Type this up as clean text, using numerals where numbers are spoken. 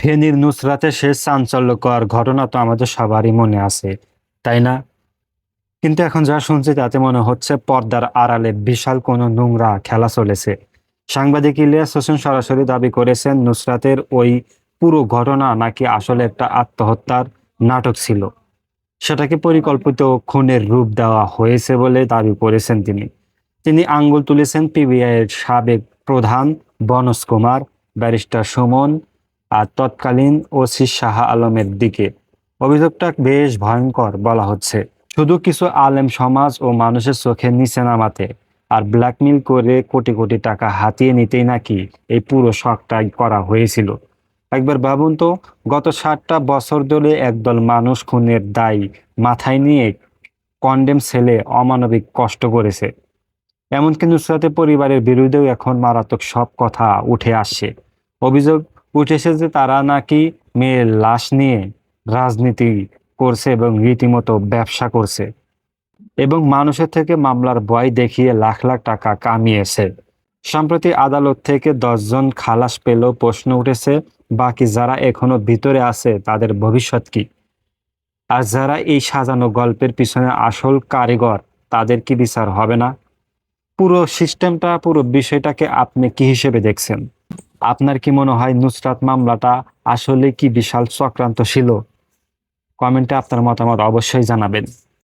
ফেনীর নুসরাতের শেষ চাঞ্চল্যকর ঘটনা তো আমাদের সবারই মনে আছে, তাই না? কিন্তু এখন যা শুনছি তাতে মনে হচ্ছে পর্দার আড়ালে বিশাল কোনো নোংরা খেলা চলেছে। সাংবাদিক ইলিয়াস হোসেন সরাসরি দাবি করেছেন নুসরাতের ওই পুরো ঘটনা নাকি আসলে একটা আত্মহত্যার নাটক ছিল। সেটাকে পরিকল্পিত খুনের রূপ দেওয়া হয়েছে বলে দাবি করেছেন তিনি। তিনি আঙ্গুল তুলেছেন পিবিআই এর সাবেক প্রধান বনজ কুমার, ব্যারিস্টার সুমন আর তৎকালীন ওসি শাহ আলমের দিকে। অভিযোগটা বেশ ভয়ঙ্কর বলা হচ্ছে। শুধু কিছু আলেম সমাজ ও মানুষের চোখে নিচে নামাতে আর ব্ল্যাকমেইল করে কোটি কোটি টাকা হাতিয়ে নিতেই নাকি এই পুরো শখটাই করা হয়েছিল। একবার ভাবুন তো, গত 60টা বছর ধরে একদল মানুষ খুনের দায় মাথায় নিয়ে কন্ডেম সেলে অমানবিক কষ্ট করেছে। এমনকি নুসরাতের পরিবারের বিরুদ্ধেও এখন মারাত্মক সব কথা উঠে আসছে। অভিযোগ উঠেছে যে তারা নাকি মেয়ের লাশ নিয়ে রাজনীতি করছে এবং রীতিমতো ব্যবসা করছে এবং মানুষের থেকে মামলার ভয় দেখিয়ে লাখ লাখ টাকা কামিয়েছে। সম্প্রতি আদালত থেকে 10 জন খালাস পেলেও প্রশ্ন উঠেছে, বাকি যারা এখনো ভিতরে আছে তাদের ভবিষ্যৎ কি? আর যারা এই সাজানো গল্পের পিছনে আসল কারিগর, তাদের কি বিচার হবে না? পুরো সিস্টেমটা, পুরো বিষয়টাকে আপনি কি হিসেবে দেখছেন? আপনার কি মনে হয় নুসরাত মামলাটা আসলে কি বিশাল চক্রান্ত ছিল? কমেন্টে আপনার মতামত অবশ্যই জানাবেন।